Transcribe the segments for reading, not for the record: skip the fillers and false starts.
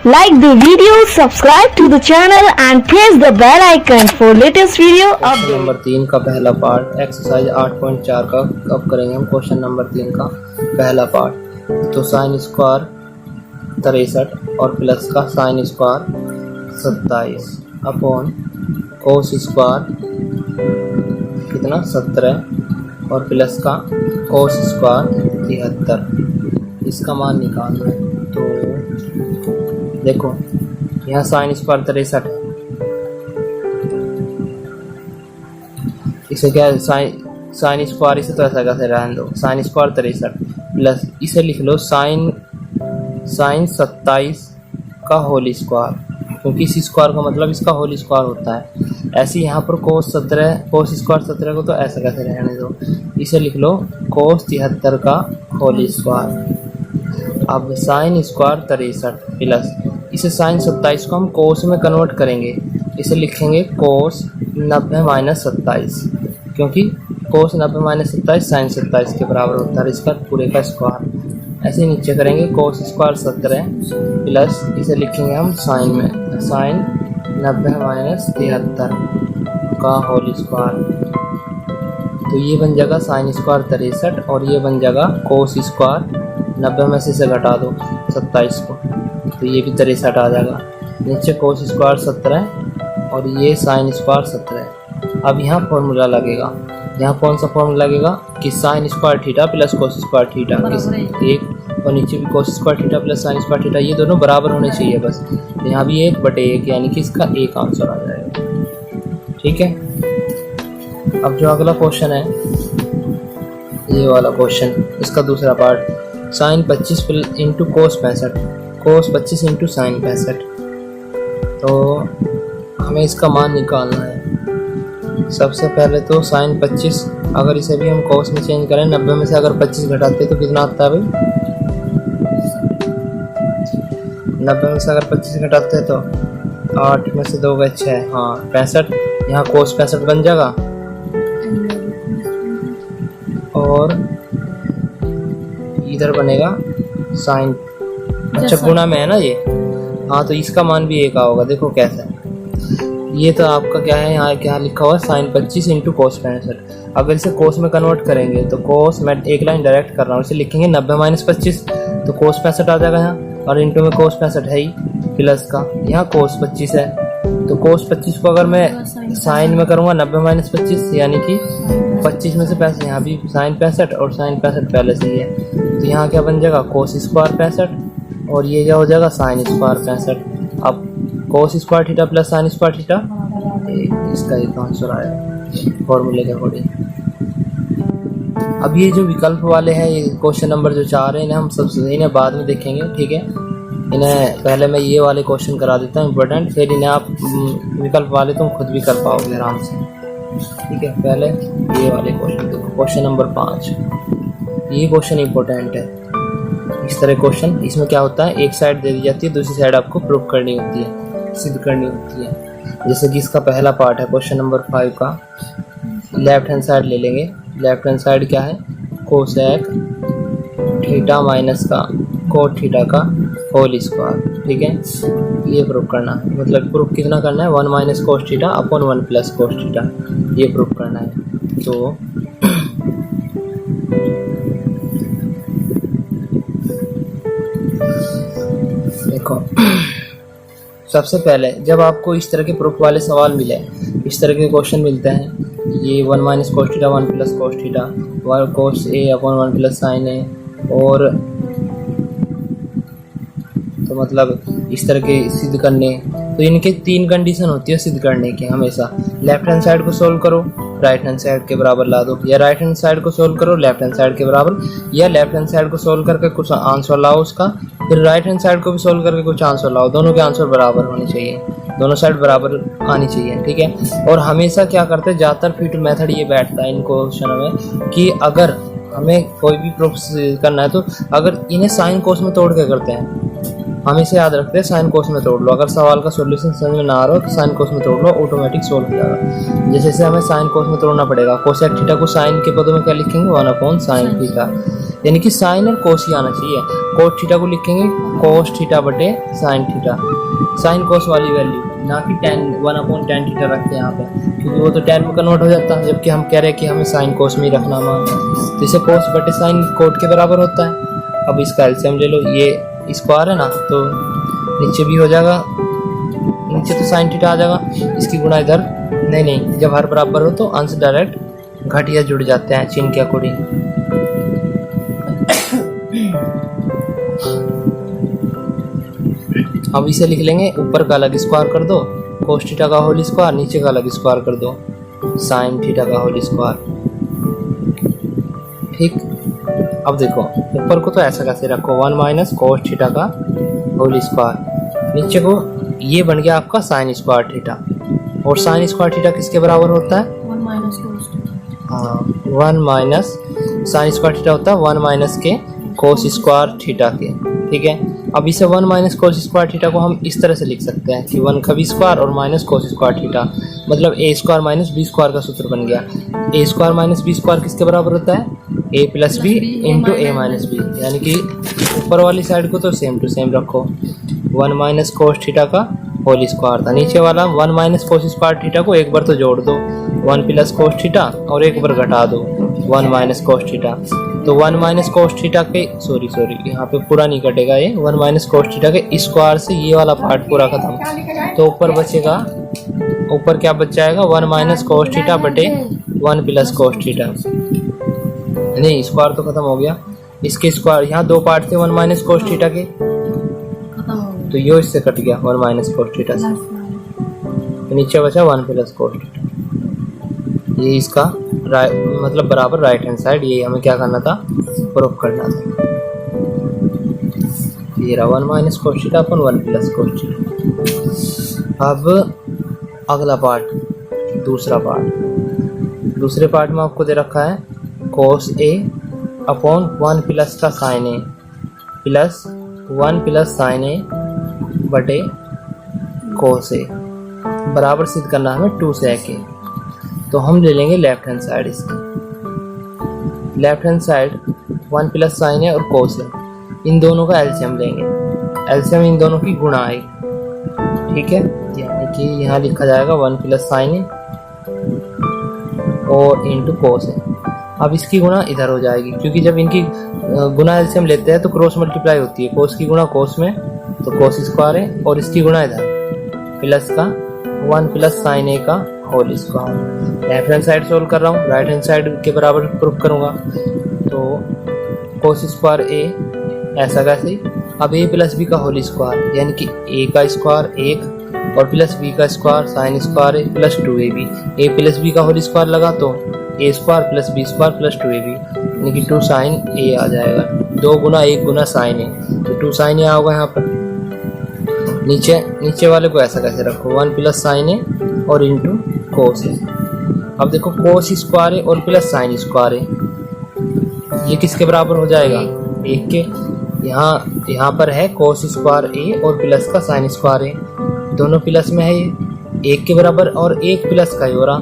Like the video, subscribe to the channel and press the bell icon for latest video updates. Number 3 का पहला part exercise 8.4 का अब करेंगे हम question number 3 का पहला पार्ट। तो साइन स्क्वायर 63 और प्लस का sine square 27 upon cos square कितना 17 और प्लस का कोस स्क्वायर 73, इसका मान निकालना है। तो देखो यहाँ साइन स्क्वायर 63 है, इसे क्या साइन स्क्वायर इसे तो ऐसा कैसे रहने दो, साइन स्क्वायर 63 प्लस इसे लिख लो साइन 27 का होल स्क्वायर, क्योंकि इस स्क्वायर का मतलब इसका होल स्क्वायर होता है। ऐसे यहाँ पर कोस स्क्वायर 17 को तो ऐसा कैसे रहने दो, इसे लिख लो कोस 73 का होल स्क्वायर। अब साइन स्क्वायर 63 प्लस इसे साइन 27 को हम कोस में कन्वर्ट करेंगे, इसे लिखेंगे कोस 90 माइनस 27, क्योंकि कोस 90 माइनस 27 साइन 27 के बराबर होता है, इसका पूरे का स्क्वायर। ऐसे नीचे करेंगे कोस स्क्वायर 17 प्लस इसे लिखेंगे हम साइन में साइन 90 माइनस 73 का होल स्क्वायर। तो ये बन जाएगा साइन स्क्वायर 63 और ये बन जाएगा कोस स्क्वायर 90 में से घटा दो 27 को, तो ये भी 63 आ जाएगा। नीचे कोस स्क्वायर 17 और ये साइन स्क्वायर 17। अब यहाँ फॉर्मूला लगेगा, यहाँ कौन सा फॉर्मूला लगेगा कि sign square theta plus cos square theta एक, और नीचे भी कोस square theta plus sign square theta, ये दोनों बराबर होने चाहिए बस। यहाँ भी 1/1 यानी कि इसका एक आंसर आ जाएगा। ठीक है, अब जो अगला क्वेश्चन है ये वाला क्वेश्चन, इसका दूसरा पार्ट साइन 25 इंटू कोस 65, कोस 25 इंटू साइन 65। तो हमें इसका मान निकालना है। सबसे पहले तो साइन 25 अगर इसे भी हम कोस में चेंज करें, 90 में से अगर 25 घटाते तो कितना आता है भाई, 90 में से अगर 25 घटाते हैं तो 8 में से 2 गए 6, हाँ 65, यहाँ कोस 65 बन जाएगा और इधर बनेगा साइन, अच्छा गुणा में है ना ये, हाँ तो इसका मान भी 1 होगा। देखो कैसे, ये तो आपका क्या है, यहाँ क्या लिखा हुआ साइन 25 इंटू कोस 65। अगर इसे कोस में कन्वर्ट करेंगे तो कोस, मैं एक लाइन डायरेक्ट कर रहा हूँ, इसे लिखेंगे 90 माइनस 25 तो कोस 65 आ जाएगा यहाँ, और इंटू में कोस 65 है ही प्लस का यहाँ कोस 25 है, तो कोस 25 को अगर मैं साइन में करूँगा 90 माइनस 25 यानी कि 25 में से 65, यहाँ भी साइन 65 और साइन 65 पहले से ही है, तो यहाँ क्या बन जाएगा कोस स्क्वायर 65 और ये क्या हो जाएगा साइन स्क्वायर 65। अब कोस square theta plus sign square theta, इसका एक आंसर आया फॉर्मूले के अकॉर्डिंग। अब ये जो विकल्प वाले हैं, ये क्वेश्चन नंबर जो 4 है, इन्हें हम सब इन्हें बाद में देखेंगे। ठीक है, इन्हें पहले मैं ये वाले क्वेश्चन करा देता हूँ इम्पोर्टेंट, फिर इन्हें आप विकल्प वाले तुम खुद भी कर पाओगे आराम से। ठीक है, पहले ये वाले क्वेश्चन देखो, क्वेश्चन नंबर 5, ये क्वेश्चन इम्पोर्टेंट है। इस तरह क्वेश्चन, इसमें क्या होता है, एक साइड दे दी जाती है, दूसरी साइड आपको प्रूव करनी होती है, सिद्ध करनी होती है। जैसे कि इसका पहला पार्ट है क्वेश्चन नंबर 5 का, लेफ्ट हैंड साइड ले लेंगे। लेफ्ट हैंड साइड क्या है, कोसेक थीटा माइनस का कोट थीटा का होल स्क्वायर। ठीक है, ये प्रूव करना है, मतलब प्रूफ कितना करना है, 1 minus cos theta upon 1 plus cos theta, ये प्रूफ करना है। तो देखो सबसे पहले जब आपको इस तरह के प्रूफ वाले सवाल मिले, इस तरह के क्वेश्चन मिलते हैं, ये 1 minus cos theta 1 plus cos theta 1 cos A upon 1 plus sine A, और तो मतलब इस तरह के सिद्ध करने, तो इनके 3 कंडीशन होती है सिद्ध करने की हमेशा। लेफ्ट हैंड साइड को सोल्व करो, राइट हैंड साइड के बराबर ला दो, या राइट हैंड साइड को सोल्व करो लेफ्ट हैंड साइड के बराबर, या लेफ्ट हैंड साइड को सोल्व करके कुछ आंसर लाओ उसका, फिर राइट हैंड साइड को भी सोल्व करके कुछ आंसर लाओ, दोनों के आंसर बराबर होने चाहिए, दोनों साइड बराबर आनी चाहिए। ठीक है, और हमेशा क्या करते हैं, ज़्यादातर फिट मेथड ये बैठता है इन क्वेश्चनों में कि अगर हमें कोई भी प्रूफ करना है तो अगर इन्हें साइन कोस में तोड़ के करते हैं, हमेशा याद रखते हैं साइन कोस में तोड़ लो। अगर सवाल का सॉल्यूशन समझ में ना आ रहा हो तो साइन कोस में तोड़ लो, ऑटोमेटिक सोल्व हो जाएगा। जैसे हमें साइन कोस में तोड़ना पड़ेगा, कोसेक थीटा को साइन के पदों में क्या लिखेंगे, 1 अपॉन साइन थीटा। यानी कि साइन और कोस ही आना चाहिए। कोट थीटा को लिखेंगे कोस थीटा बटे साइन थीटा, साइन कोस वाली वैल्यू, ना कि tan 1/tan थीटा रखते हैं यहाँ पे, क्योंकि वो तो tan में कन्वर्ट हो जाता है, जबकि हम कह रहे हैं कि हमें साइन कोस में ही रखना मान। तो इसे कोस बटे साइन कोट के बराबर होता है। अब इसका एलसीएम ले लो, ये स्क्वायर है ना, तो नीचे भी हो जाएगा, नीचे तो साइन थीटा आ जाएगा, इसकी गुणा इधर नहीं, जब हर बराबर हो तो अंश डायरेक्ट घट या जुड़ जाते हैं चिन्ह के अकॉर्डिंग। अब इसे लिख लेंगे, ऊपर का अलग स्क्वायर कर दो कोस थीटा का होल स्क्वायर, नीचे का अलग स्क्वायर कर दो साइन थीटा का होल स्क्वायर। ठीक, अब देखो ऊपर को तो ऐसा कैसे रखो 1 माइनस कोस थीटा का होल स्क्वायर, नीचे को ये बन गया आपका साइन स्क्वायर थीटा। और साइन स्क्वायर थीटा किसके बराबर होता है? 1 माइनस कोस थीटा। हाँ, 1 माइनस साइन स्क्वायर थीटा होता है 1 माइनस के कोस स्क्वायर थीटा के। ठीक है, अब इसे 1 माइनस कोस स्क्वायर थीटा को हम इस तरह से लिख सकते हैं कि 1 का बी स्क्वायर और माइनस कोस स्क्वायर थीटा, मतलब ए स्क्वायर माइनस बी स्क्वायर का सूत्र बन गया। ए स्क्वायर माइनस बी स्क्वायर किसके बराबर होता है? ए प्लस बी इंटू ए माइनस बी, यानी कि ऊपर वाली साइड को तो सेम टू सेम रखो, 1 माइनस कोस थीटा का होल स्क्वायर था, नीचे वाला 1 माइनस कोस स्क्वायर थीटा को एक बार तो जोड़ दो 1 प्लस कोस थीटा और एक बार घटा दो 1 माइनस कोस थीटा। तो 1 माइनस कोस थीटा के सॉरी यहाँ पे पूरा नहीं कटेगा, ये 1 माइनस कोस थीटा के स्क्वायर से ये वाला पार्ट पूरा खत्म, तो ऊपर बचेगा, ऊपर क्या बच जाएगा 1 माइनस कोस थीटा बटे 1 प्लस कोस थीटा। नहीं, स्क्वायर तो खत्म हो गया, इसके स्क्वायर, यहाँ दो पार्ट थे 1 माइनस कोस थीटा के, तो यो इससे कट गया 1 माइनस कोस थीटा से, तो नीचे बचा 1 प्लस कोस थीटा। ये इसका मतलब बराबर राइट हैंड साइड, ये हमें क्या करना था? प्रूफ करना था। ये रहा 1 माइनस कोस थीटा अपन 1 प्लस कोस थीटा। अब अगला पार्ट, दूसरे पार्ट में आपको दे रखा है कोस ए अपॉन 1 प्लस का साइन ए प्लस 1 प्लस साइन ए बटे कोस ए, बराबर सिद्ध करना है हमें 2 sec ए। तो हम ले लेंगे लेफ्ट हैंड साइड, इसकी left hand side 1 plus sine A और कोस ए, इन दोनों का एलसीएम लेंगे, एलसीएम इन दोनों की गुणा आएगी। ठीक है, यानी कि यहाँ लिखा जाएगा 1 प्लस साइन ए और इंटू कोस ए। अब इसकी गुणा इधर हो जाएगी, क्योंकि जब इनकी गुणा एलसीएम लेते हैं तो क्रॉस मल्टीप्लाई होती है, कोस की गुणा कोस में तो कोस स्क्वायर है, और इसकी गुणा इधर प्लस का 1 प्लस साइन ए का whole square. Left hand side solve कर रहा हूँ, राइट हैंड साइड के बराबर प्रूफ करूंगा, तो कोस स्क्वायर ए ऐसा कैसे, अब ए प्लस बी का होल स्क्वायर, यानी कि ए का स्क्वायर 1 और प्लस बी का square sine square A plus 2ab, A plus B का होल स्क्वायर लगा तो A square plus B square plus 2ab, यानी कि 2 साइन ए आ जाएगा, 2 गुना 1 गुना साइन ए, तो 2 साइन ए होगा यहाँ पर। नीचे वाले को ऐसा कैसे रखो 1 प्लस साइन ए और इंटू कोस ए। अब देखो कोस स्क्वायर ए और प्लस साइन स्क्वायर ए, ये किसके बराबर हो जाएगा? 1 के। यहाँ पर है कोस स्क्वायर ए और प्लस का साइन स्क्वायर ए, दोनों प्लस में है, ये 1 के बराबर और 1 प्लस का ही हो रहा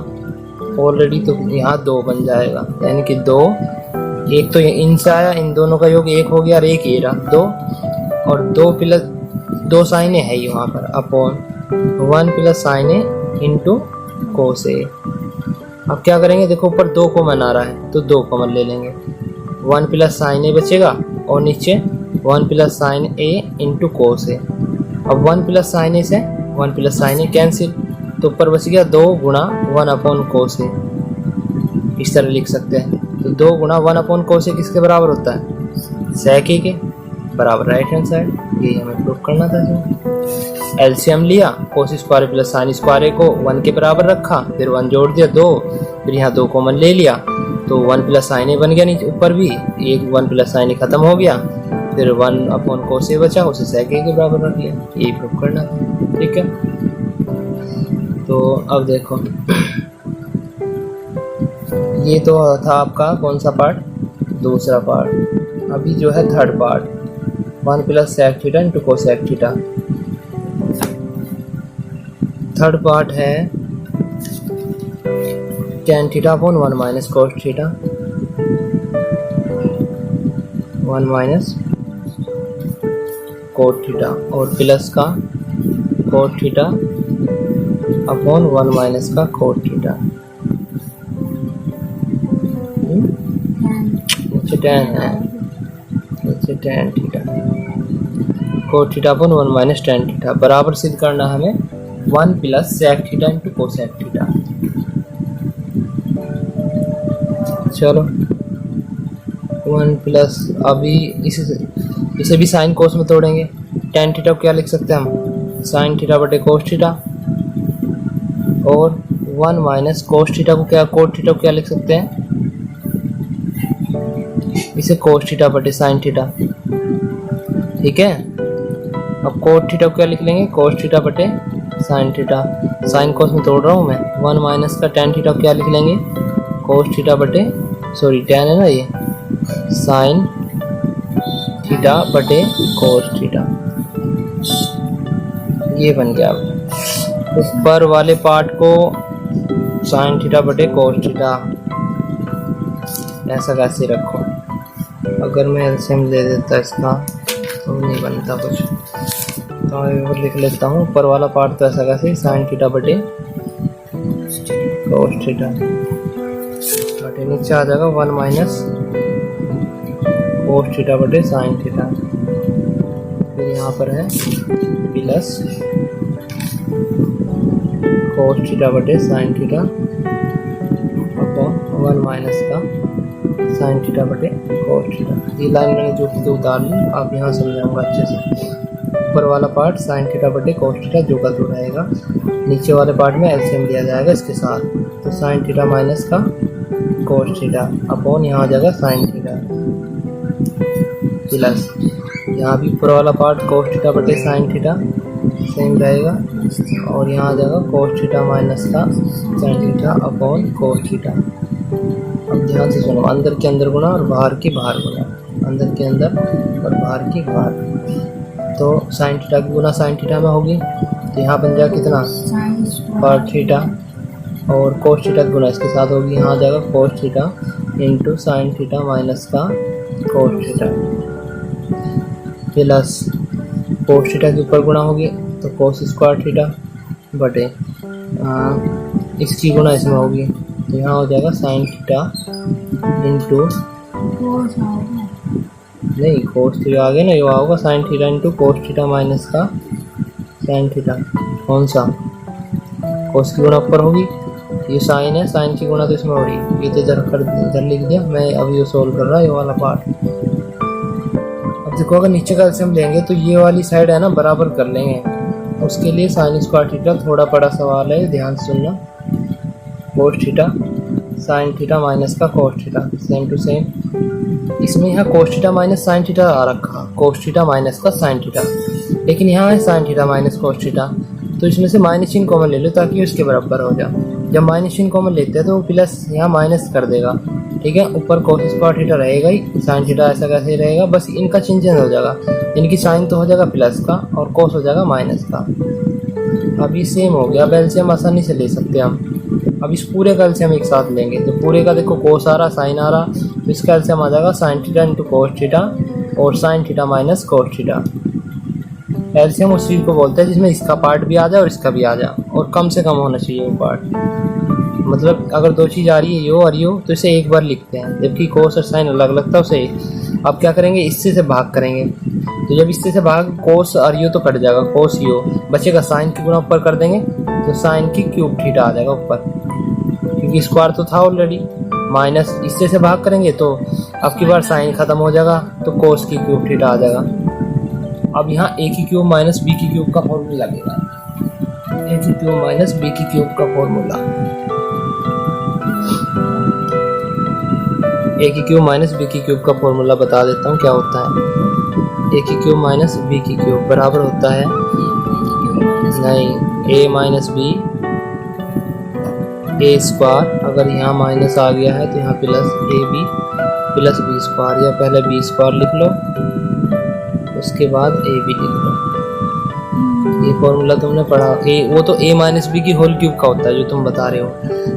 ऑलरेडी, तो यहाँ 2 बन जाएगा, यानी कि 2, 1 तो इनसे आया, इन दोनों का योग 1 हो गया और 1 ये रहा 2, और 2 प्लस 2 साइन ए है ही वहाँ पर अपॉन 1 प्लस साइन ए इंटू कोस ए। अब क्या करेंगे, देखो ऊपर 2 कॉमन आ रहा है तो 2 कॉमन ले लेंगे, 1 प्लस साइन ए बचेगा और नीचे 1 प्लस साइन ए इंटू कोस ए। अब 1 प्लस साइन ए से 1 प्लस साइन ए कैंसिल, तो ऊपर बच गया 2 गुणा 1 अपॉन कोस ए, इस तरह लिख सकते हैं। तो 2 गुणा 1 अपॉन कोस ए किसके बराबर होता है? sec ए के बराबर राइट हैंड साइड, ये हमें प्रूफ करना था। एलसीएम लिया, cos square plus sine square को 1 के बराबर रखा, फिर 1 जोड़ दिया 2, फिर यहाँ 2 कॉमन ले लिया तो 1 प्लस साइन ए बन गया, नीचे ऊपर भी एक 1 प्लस साइन ए खत्म हो गया, फिर 1 अपॉन कोस ए बचा, उसे sec ए के बराबर रख लिया, यही प्रूफ करना था। ठीक है, तो अब देखो ये तो था आपका कौन सा पार्ट? दूसरा पार्ट। अभी जो है third part, 1 plus sec theta into cosec theta. Third part है tan theta upon 1 minus cos theta. 1 minus cot theta और प्लस का कोट थीटा अपॉन 1 माइनस का कोट थीटा। नीचे tan है, नीचे tan theta cot theta upon 1 minus tan theta बराबर सिद्ध करना हमें 1 plus sec theta into cosec theta. चलो 1 प्लस, अभी इसे भी साइन कोस में तोड़ेंगे। tan थीटा को क्या लिख सकते हैं हम, साइन थीटा बटे कोस थीटा, और 1 माइनस कोस थीटा को क्या, कोट थीटा को क्या लिख सकते हैं, इसे कोस थीटा बटे साइन थीटा। ठीक है, अब कोट थीटा को क्या लिख लेंगे, कोस थीटा बटे साइन थीटा। साइन कोस में तोड़ रहा हूँ मैं। 1 माइनस का tan थीटा को क्या लिख लेंगे, कोस थीटा बटे, सॉरी tan है ना ये, साइन थीटा बटे कोस थीटा। ये बन गया। ऊपर वाले पार्ट को साइन थीटा बटे कोस थीटा ऐसा कैसे रखो। अगर मैं एलसीएम ले देता इसका तो नहीं बनता कुछ, तो मैं लिख लेता हूँ ऊपर वाला पार्ट तो ऐसा कैसे, साइन थीटा बटे कोस थीटा बटे नीचे आ जाएगा 1 माइनस कोस थीटा बटे साइन थीटा। फिर यहाँ पर है प्लस कोस थीटा बटे साइन थीटा अपॉन 1 माइनस का साइन थीटा बटे कोस थीटा। ये लाइन मैंने जो की उतार ली, आप यहाँ समझाऊंगा अच्छे से। ऊपर वाला पार्ट साइन थीटा बटे कोस थीटा जो का जो रहेगा, नीचे वाले पार्ट में एलसीएम दिया जाएगा इसके साथ, तो साइन थीटा माइनस का कोस थीटा अपॉन यहाँ आ जाएगा साइन थीटा प्लस यहाँ भी ऊपर वाला पार्ट कोस थीटा बटे साइन थीटा सेम रहेगा, और यहाँ आ जाएगा कोस थीटा माइनस का sine theta upon cos theta. अब ध्यान से सुनो, अंदर के अंदर गुना और बाहर के बाहर गुना, अंदर के अंदर और बाहर के बाहर। तो साइन थीटा की गुना साइन थीटा में होगी, तो यहाँ बन जाएगा कितना, कॉट थीटा, और कोस थीटा की गुना इसके साथ होगी, यहाँ आ जाएगा cos theta into sine theta minus का cos theta plus cos theta के ऊपर गुना होगी तो कोस स्क्वायर थीटा बटे इसकी गुना इसमें होगी, तो यहाँ हो जाएगा साइन थीटा इंटू, नहीं कोस थीटा आगे ना, ये होगा sign theta into cos theta minus का साइन थीटा। कौन सा, कोस की गुना ऊपर होगी, ये साइन है, साइन की गुना तो इसमें हो रही है, ये तो इधर लिख दिया मैं, अभी ये सोल्व कर रहा है ये वाला पार्ट। अब देखो अगर नीचे का एलसीएम लेंगे तो ये वाली साइड है ना बराबर कर लेंगे, उसके लिए साइन स्क्वायर थीटा थोड़ा बड़ा सवाल है, ध्यान से सुनना। Cos theta sine theta minus का cos theta same to same, इसमें यहाँ cos theta minus sine theta आ रखा, कोस थीटा माइनस का साइन थीटा, लेकिन यहाँ है sine theta minus cos theta, तो इसमें से माइनस चिन्ह कॉमन ले लो ताकि उसके बराबर हो जाए। जब माइनस चिन्ह कॉमन लेते हैं तो वो प्लस यहाँ माइनस कर देगा, ठीक है। ऊपर कोस स्क्वायर थीटा रहेगा ही, साइन थीटा ऐसा कैसे ही रहेगा, बस इनका चिन्ह चेंज हो जाएगा, इनकी साइन तो हो जाएगा प्लस का और कोस हो जाएगा माइनस का। अब ये सेम हो गया, अब एलसीएम आसानी से ले सकते हैं हम। अब इस पूरे का एलसीएम एक साथ लेंगे, तो पूरे का देखो कोस आ रहा साइन आ रहा, तो इसका एलसीएम आ जाएगा sine theta into cos theta और sine theta minus cos theta. LCM उस चीज़ को बोलते हैं जिसमें इसका पार्ट भी आ जाए और इसका भी आ जाए, और कम से कम होना चाहिए वो पार्ट। मतलब अगर दो चीज़ आ रही है यो और यो तो इसे एक बार लिखते हैं, जबकि कोस और साइन अलग लगता है उसे। अब क्या करेंगे, इससे से भाग करेंगे, तो जब इससे से भाग कोस और यो तो कट जाएगा, कोस यो बचेगा, साइन की गुना ऊपर कर देंगे तो साइन की क्यूब थीटा आ जाएगा ऊपर, क्योंकि स्क्वायर तो था ऑलरेडी। माइनस इससे से भाग करेंगे तो अब की बार साइन खत्म हो जाएगा तो कोस की क्यूब थीटा आ जाएगा। अब यहाँ ए की क्यूब माइनस बी की क्यूब का फॉर्मूला लगेगा, ए की क्यूब माइनस बी की क्यूब का फॉर्मूला, ए की क्यूब माइनस बी की क्यूब का फॉर्मूला बता देता हूँ क्या होता है। ए की क्यूब माइनस बी की क्यूब बराबर होता है, नहीं, A minus B A square, अगर यहाँ माइनस आ गया है तो यहाँ plus A B plus B square, या पहले बी स्क्वायर लिख लो उसके बाद ए बी लिख लो। ये फॉर्मूला तुमने पढ़ा, ए वो तो ए माइनस बी की होल क्यूब का होता है जो तुम बता रहे हो,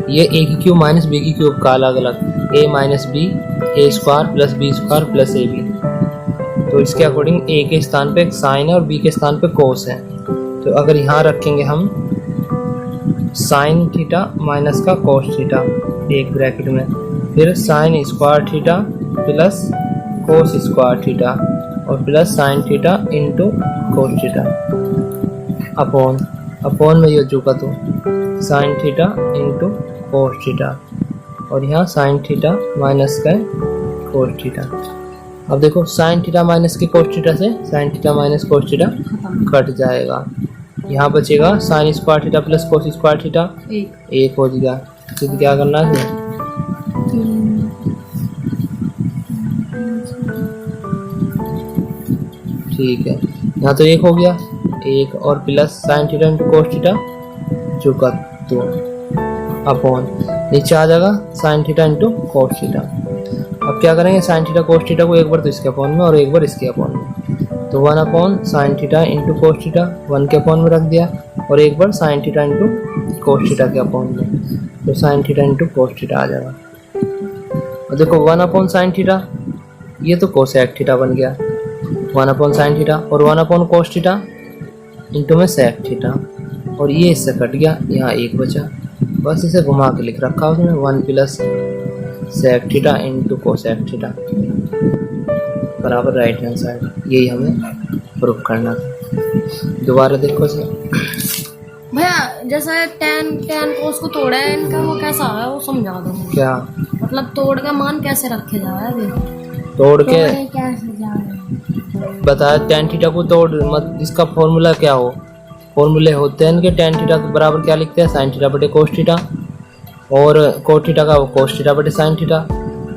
ये ए की क्यूब माइनस बी की क्यूब का अलग अलग। A minus B A square plus B square plus A B. तो इसके अकॉर्डिंग ए के स्थान पे साइन है और बी के स्थान पे कोस है। तो अगर यहाँ रखेंगे हम साइन थीटा माइनस का कोस थीटा एक ब्रैकेट में, फिर sine square theta plus cos square theta और plus sine theta into cos theta upon में ये चुका तो sine theta into cos theta और यहाँ साइन थीटा माइनस का कोस थीटा। अब देखो साइन थीटा माइनस के कोस थीटा से sign theta minus cos theta cut जाएगा। यहाँ बचेगा sign square theta plus cos square theta एक हो जाएगा। तो क्या करना है, ठीक है, यहाँ तो एक हो गया एक और plus sine theta into cos theta चुका तो अपॉन नीचे आ जाएगा sine theta into cos theta. अब क्या करेंगे, साइन थीटा कोस थीटा को एक बार तो इसके अपॉन में और एक बार इसके अपॉन में, तो 1 upon sine theta into cos theta 1 के अपॉन में रख दिया और एक बार sine theta into cos theta के अपॉन में, तो sine theta into cos theta आ जाएगा। और देखो 1 अपॉन साइन थीटा ये तो कोसेक थीटा बन गया 1 अपॉन साइन थीटा और 1 अपॉन कोस थीटा इंटू में सेक थीटा और ये इससे कट गया, यहाँ एक बचा, बस इसे घुमा के लिख रखा उसमें 1 plus sec theta into cosec theta बराबर राइट हैंड साइड। यही हमें प्रूफ करना था। दोबारा देखो सर भैया, जैसे tan कोस को तोड़ा है इनका, वो कैसा है वो समझा दो। क्या मतलब तोड़ का मान कैसे रखे जा रहा है अभी? तोड़ के कैसे जा रहा है बताया, tan थीटा को तोड़ मत, इसका फॉर्मूला क्या हो, फॉर्मूले होते हैं इनके। tan थीटा के बराबर क्या लिखते हैं, साइन थीटा बटे कोस थीटा और कोस थीटा का वो कोस थीटा बटे साइन थीटा,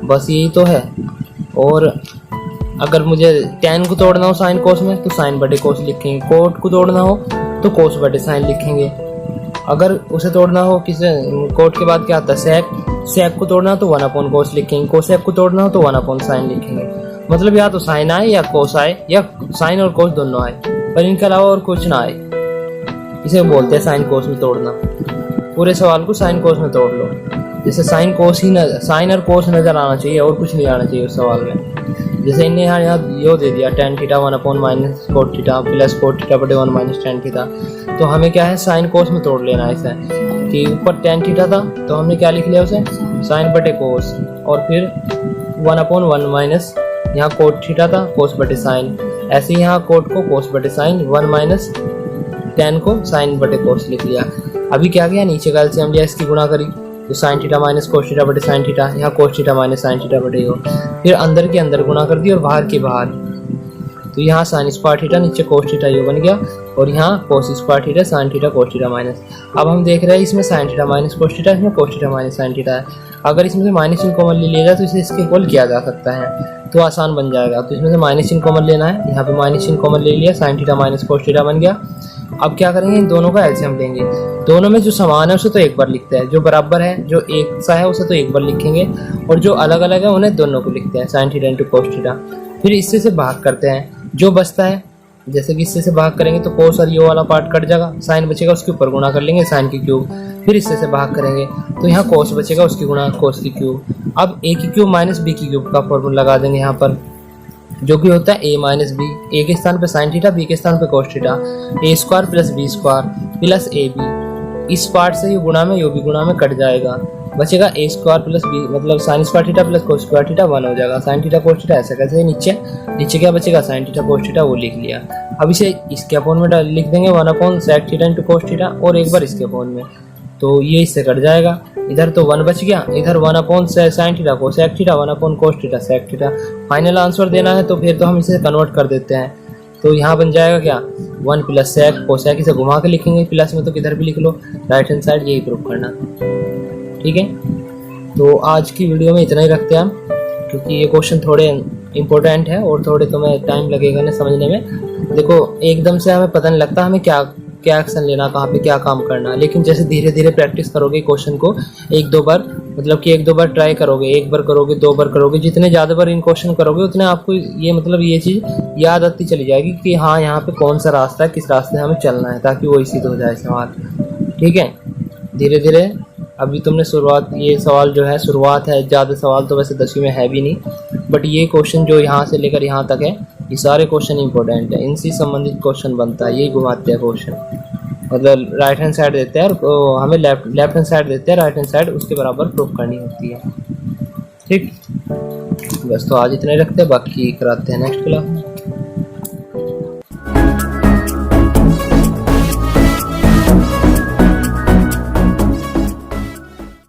बस यही तो है। और अगर मुझे tan को तोड़ना हो साइन कोस में तो साइन बटे कोस लिखेंगे, कोट को तोड़ना हो तो कोस बटे साइन लिखेंगे। अगर उसे तोड़ना हो किसे, कोट के बाद क्या आता है सेक को तोड़ना हो तो 1 अपॉन कोस लिखेंगे, कोसेक को तोड़ना हो तो 1 अपॉन साइन लिखेंगे। मतलब या तो साइन आए या कोस आए या साइन और कोस दोनों आए, पर इनके अलावा और कुछ ना आए, इसे बोलते हैं साइन कोस में तोड़ना। पूरे सवाल को साइन कोस में तोड़ लो, जैसे साइन कोस ही साइन और कोस नजर आना चाहिए और कुछ नहीं आना चाहिए उस सवाल में। जैसे इन्हें यहाँ यो दे दिया tan theta 1 upon minus cot theta plus cot theta बटे 1 माइनस tan थीटा, तो हमें क्या है साइन कोस में तोड़ लेना है इसे कि ऊपर tan थीटा था तो हमने क्या लिख लिया उसे साइन बटे कोस और फिर 1 अपॉन 1 माइनस यहाँ कोट थीटा था कोस बटे साइन, ऐसे ही यहाँ कोट को कोस बटे साइन 1 माइनस tan को साइन बटे कोस लिख लिया। अभी क्या किया, नीचे का एलसीएम लिया, इसकी गुणा करी तो sine theta minus cos theta बटे साइन थीटा, यहाँ cos theta minus sine theta बटे हो, फिर अंदर के अंदर गुणा कर दी और बाहर के बाहर, तो यहाँ साइन स्क्वायर थीटा नीचे कोस थीटा यो बन गया और यहाँ cos square theta sine theta cos theta minus. अब हम देख रहे हैं इसमें sine theta minus cos theta, इसमें cos theta minus sine theta है। अगर इसमें से माइनस चिन्ह कॉमन ले लिया जाए तो इसे इसके इक्वल किया जा सकता है, तो आसान बन जाएगा। तो इसमें से माइनस चिन्ह कॉमन लेना है, यहाँ पे माइनस चिन्ह कॉमन ले लिया, sign theta minus cos theta बन गया। अब क्या करेंगे, इन दोनों का एलसीएम लेंगे, दोनों में जो समान है उसे तो एक बार लिखते हैं, जो बराबर है जो एक सा है उसे तो एक बार लिखेंगे और जो अलग अलग है उन्हें दोनों को लिखते हैं sign theta into cos theta. फिर इससे से भाग करते हैं, जो बचता है जैसे कि इससे से भाग करेंगे तो कोस और ये वाला पार्ट कट जाएगा, साइन बचेगा उसके ऊपर गुणा कर लेंगे साइन की क्यूब, फिर इससे से भाग करेंगे तो यहाँ कोस बचेगा उसकी गुणा कोस की क्यूब। अब ए की क्यूब माइनस बी की क्यूब का फॉर्मूला लगा देंगे यहाँ पर, जो कि होता है a माइनस बी, ए के स्थान पे साइन थीटा बी के स्थान पे cos theta, A square plus B square plus A B. इस पार्ट से ये गुणा में यो भी गुणा में कट जाएगा, बचेगा ए स्क्वायर प्लस बी मतलब sign square theta plus cos square theta 1 हो जाएगा, साइन थीटा कोस थीटा ऐसा कैसे नीचे क्या बचेगा साइन थीटा कोस थीटा वो लिख लिया। अब इसे इसके अपॉन में लिख देंगे 1 upon sec theta into cos theta और एक बार इसके अपॉन में, तो ये इससे कट जाएगा, इधर तो 1 बच गया, इधर 1 upon sine theta cosec theta 1 upon cos theta sec theta. Final answer देना है तो फिर तो हम इसे कन्वर्ट कर देते हैं, तो यहाँ बन जाएगा क्या 1 प्लस सेक कोसेक, इसे घुमा के लिखेंगे प्लस में तो किधर भी लिख लो राइट हैंड साइड, यही प्रूफ करना। ठीक है, तो आज की वीडियो में इतना ही रखते हैं हम, क्योंकि ये क्वेश्चन थोड़े इंपॉर्टेंट है और थोड़े तुम्हें टाइम लगेगा ना समझने में। देखो एकदम से हमें पता नहीं लगता हमें क्या एक्शन लेना, कहाँ पे क्या काम करना, लेकिन जैसे धीरे धीरे प्रैक्टिस करोगे क्वेश्चन को 1-2 बार, मतलब कि 1-2 बार ट्राई करोगे, 1 बार करोगे 2 बार करोगे, जितने ज़्यादा बार इन क्वेश्चन करोगे उतने आपको ये मतलब ये चीज़ याद आती चली जाएगी कि हाँ यहाँ पे कौन सा रास्ता है, किस रास्ते हमें चलना है, ताकि वो सिद्ध हो जाए सवाल। ठीक है, धीरे धीरे अभी तुमने शुरुआत, ये सवाल जो है शुरुआत है, ज़्यादा सवाल तो वैसे 10वीं में है भी नहीं, बट ये क्वेश्चन जो यहाँ से लेकर यहाँ तक है ये सारे क्वेश्चन इंपॉर्टेंट है, इनसे संबंधित क्वेश्चन बनता है, यही घुमाते हैं क्वेश्चन। मतलब राइट हैंड साइड देते हैं और हमें लेफ्ट हैंड साइड देते हैं, राइट हैंड साइड उसके बराबर प्रूफ करनी होती है। ठीक, बस तो आज इतने रखते हैं, बाकी कराते हैं नेक्स्ट क्लास में।